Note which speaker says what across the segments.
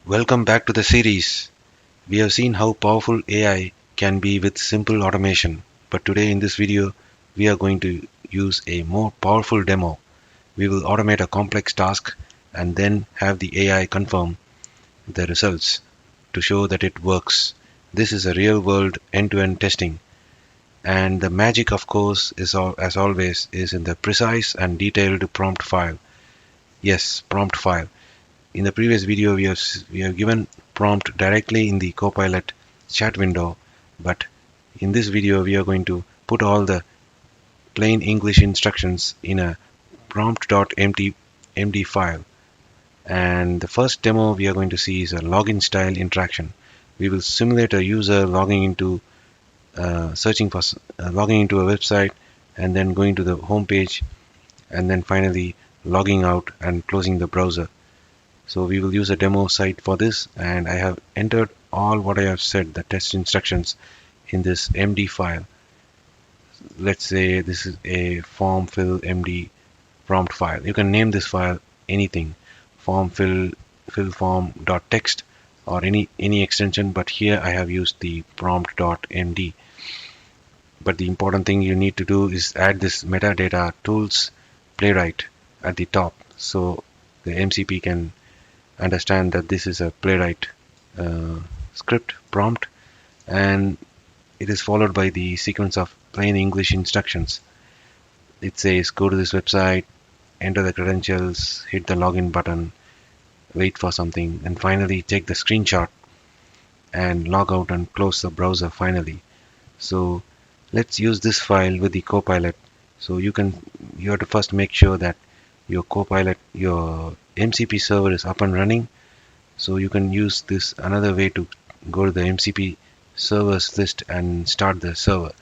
Speaker 1: Welcome back to the series. We have seen how powerful AI can be with simple automation, but today in this video we are going to use a more powerful demo. We will automate a complex task and then have the AI confirm the results to show that it works. This is a real-world end-to-end testing, and the magic, of course, as always, is in the precise and detailed prompt file. Yes, prompt file. In the previous video, we have given prompt directly in the Copilot chat window, but in this video, we are going to put all the plain English instructions in a prompt.md file. And the first demo we are going to see is a login style interaction. We will simulate a user logging into logging into a website and then going to the home page and then finally logging out and closing the browser. So we will use a demo site for this, and I have entered all what I have said, the test instructions, in this MD file. Let's say this is a form fill MD prompt file. You can name this file anything, form fill form.txt or any extension, but here I have used the prompt.md. But the important thing you need to do is add this metadata tools Playwright at the top, so the MCP can understand that this is a Playwright script prompt, and it is followed by the sequence of plain English instructions. It says go to this website, enter the credentials, hit the login button, wait for something, and finally take the screenshot and log out and close the browser finally. So let's use this file with the Copilot. So you have to first make sure that your Copilot, your MCP server is up and running. So you can use this another way to go to the MCP servers list and start the server.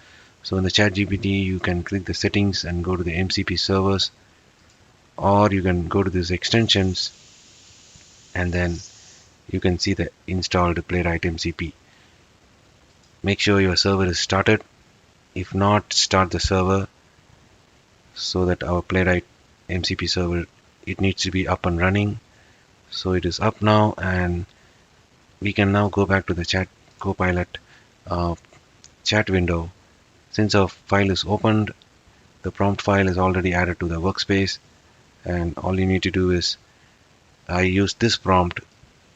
Speaker 1: So in the ChatGPT, you can click the settings and go to the MCP servers, or you can go to these extensions and then you can see the installed Playwright MCP. Make sure your server is started. If not, start the server so that our Playwright MCP server, it needs to be up and running. So it is up now, and we can now go back to the Copilot chat window. Since our file is opened, the prompt file is already added to the workspace, and all you need to do is I use this prompt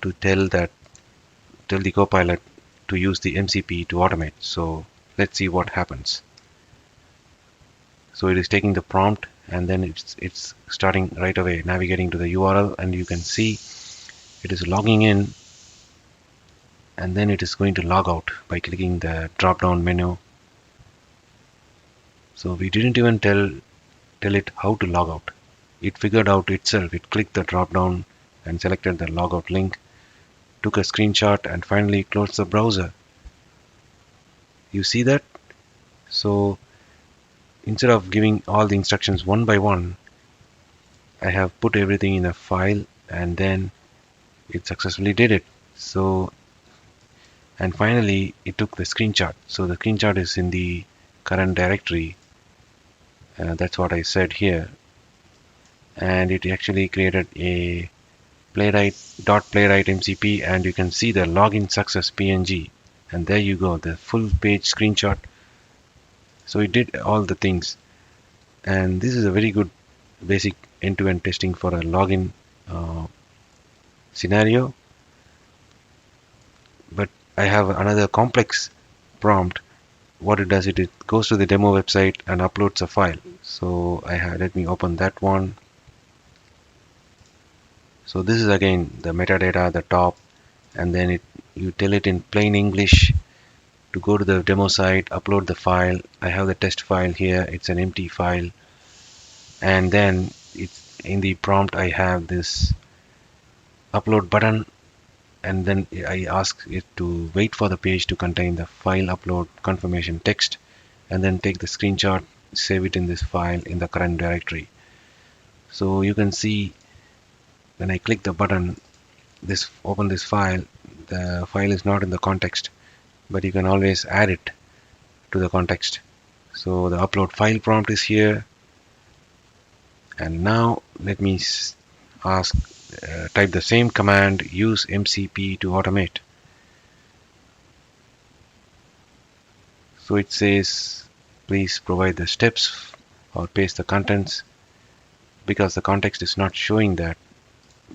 Speaker 1: to tell the Copilot to use the MCP to automate. So let's see what happens. So it is taking the prompt and then it's starting right away, navigating to the URL, and you can see it is logging in, and then it is going to log out by clicking the drop down menu. So we didn't even tell it how to log out. It figured out itself. It clicked the drop down and selected the logout link, took a screenshot, and finally closed the browser. You see that? So instead of giving all the instructions one by one, I have put everything in a file, and then it successfully did it. So, and finally it took the screenshot. So the screenshot is in the current directory. That's what I said here. And it actually created a Playwright MCP, and you can see the login success PNG. And there you go, the full page screenshot. So it did all the things, and this is a very good basic end-to-end testing for a login scenario. But I have another complex prompt. What it does, it goes to the demo website and uploads a file. So let me open that one. So this is again the metadata at the top, and then you tell it in plain English to go to the demo site, upload the file. I have the test file here. It's an empty file, and then it's in the prompt I have this upload button, and then I ask it to wait for the page to contain the file upload confirmation text, and then take the screenshot, save it in this file in the current directory. So you can see when I click the button, open this file, the file is not in the context, but you can always add it to the context. So the upload file prompt is here, and now let me ask type the same command, use MCP to automate. So it says please provide the steps or paste the contents. Because the context is not showing that,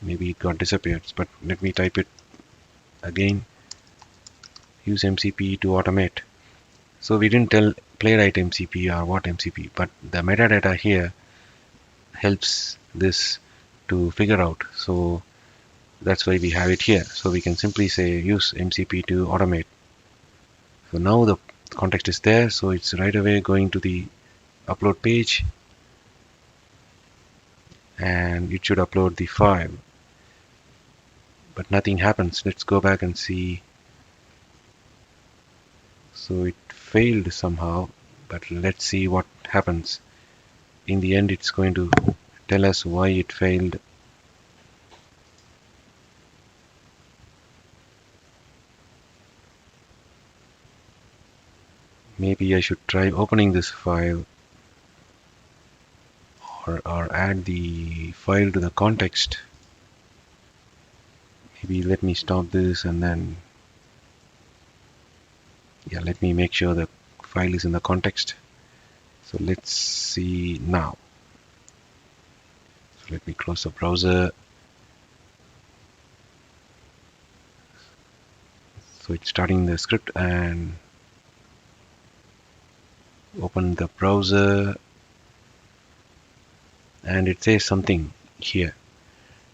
Speaker 1: maybe it got disappeared, but let me type it again, use MCP to automate. So we didn't tell Playwright MCP or what MCP, but the metadata here helps this to figure out. So that's why we have it here. So we can simply say use MCP to automate. So now the context is there, so it's right away going to the upload page and it should upload the file, but nothing happens. Let's go back and see. So it failed somehow, but let's see what happens. In the end, it's going to tell us why it failed. Maybe I should try opening this file or add the file to the context. Maybe let me stop this and then, yeah, let me make sure the file is in the context. So let's see now. So let me close the browser. So it's starting the script and open the browser, and it says something here.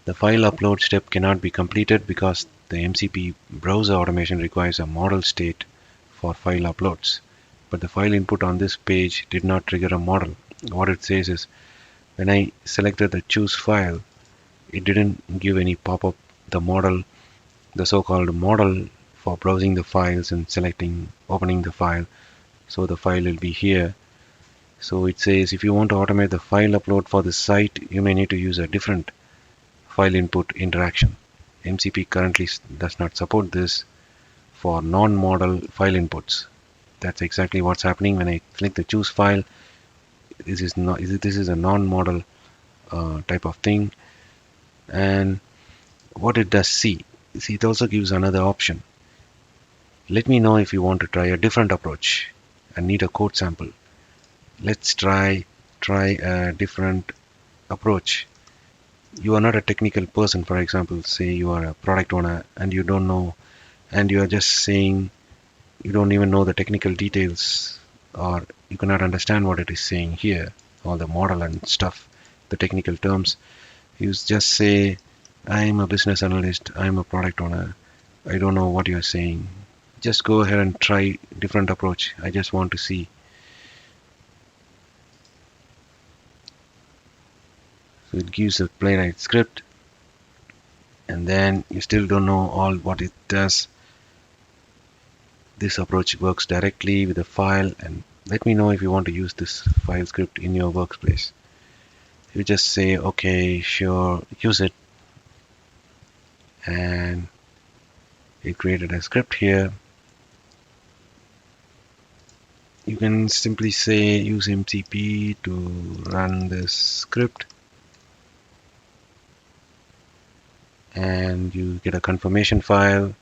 Speaker 1: The file upload step cannot be completed because the MCP browser automation requires a model state for file uploads. But the file input on this page did not trigger a model. What it says is when I selected the choose file, it didn't give any pop-up, the model, the so-called model for browsing the files and selecting, opening the file. So the file will be here. So it says if you want to automate the file upload for the site, you may need to use a different file input interaction. MCP currently does not support this for non-model file inputs. That's exactly what's happening when I click the choose file. This is a non-model type of thing. And what it does, see it also gives another option. Let me know if you want to try a different approach and need a code sample. Let's try a different approach. You are not a technical person, for example, say you are a product owner and you don't know, and you are just saying you don't even know the technical details, or you cannot understand what it is saying here, all the model and stuff, the technical terms. You just say, I'm a business analyst, I'm a product owner, I don't know what you're saying. Just go ahead and try different approach. I just want to see. So it gives a Playwright script, and then you still don't know all what it does. This approach works directly with the file, and let me know if you want to use this file script in your workspace. You just say okay, sure, use it, and it created a script here. You can simply say use MCP to run this script, and you get a confirmation file.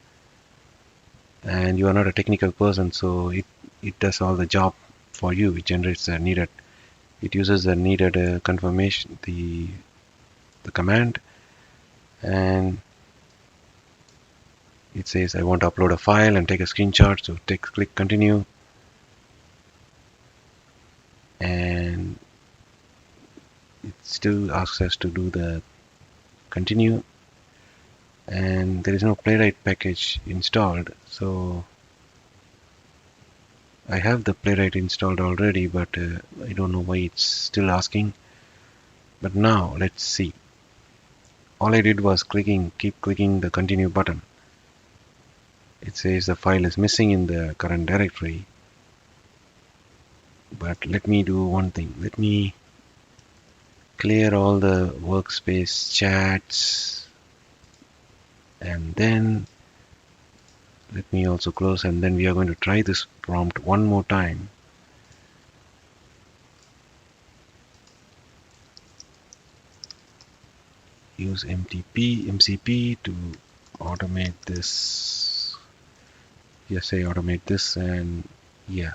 Speaker 1: And you are not a technical person, so it does all the job for you. It generates the needed, it uses the needed confirmation, the command, and it says I want to upload a file and take a screenshot, so click continue, and it still asks us to do the continue, and there is no Playwright package installed, so I have the Playwright installed already, but I don't know why it's still asking. But now let's see. All I did was keep clicking the continue button. It says the file is missing in the current directory. But let me do one thing. Let me clear all the workspace chats, and then let me also close, and then we are going to try this prompt one more time. use MCP to automate this. Yes, I automate this, and yeah.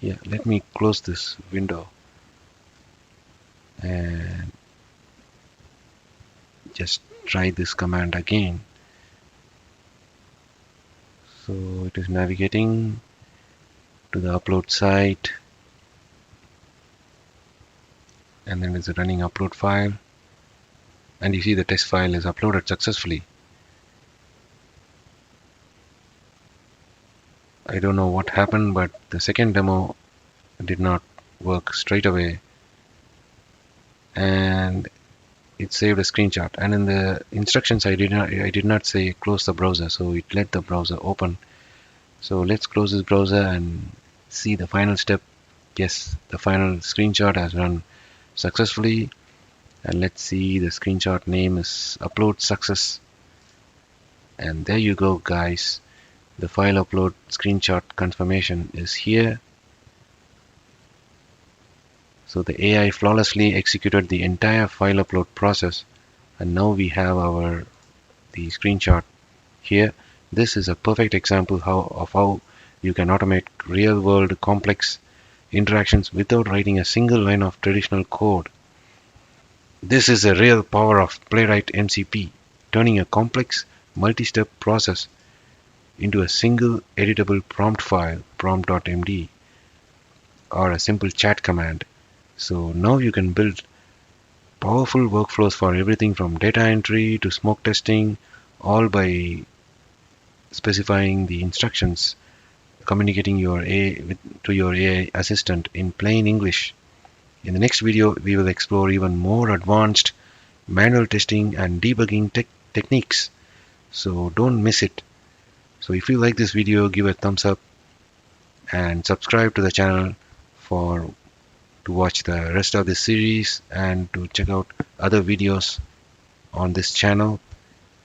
Speaker 1: Yeah, let me close this window and just try this command again. So it is navigating to the upload site, and then it's running upload file, and you see the test file is uploaded successfully. I don't know what happened, but the second demo did not work straight away, and it saved a screenshot. And in the instructions I did not say close the browser, so it let the browser open. So let's close this browser and see the final step. Yes, the final screenshot has run successfully, and let's see, the screenshot name is upload success. And there you go, guys, the file upload screenshot confirmation is here. So the AI flawlessly executed the entire file upload process, and now we have the screenshot here. This is a perfect example of how you can automate real-world complex interactions without writing a single line of traditional code. This is the real power of Playwright MCP, turning a complex multi-step process into a single editable prompt file, prompt.md, or a simple chat command. So now you can build powerful workflows for everything from data entry to smoke testing, all by specifying the instructions, communicating to your AI assistant in plain English. In the next video, we will explore even more advanced manual testing and debugging techniques. So don't miss it. So if you like this video, give a thumbs up and subscribe to the channel to watch the rest of this series and to check out other videos on this channel.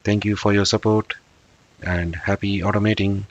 Speaker 1: Thank you for your support and happy automating.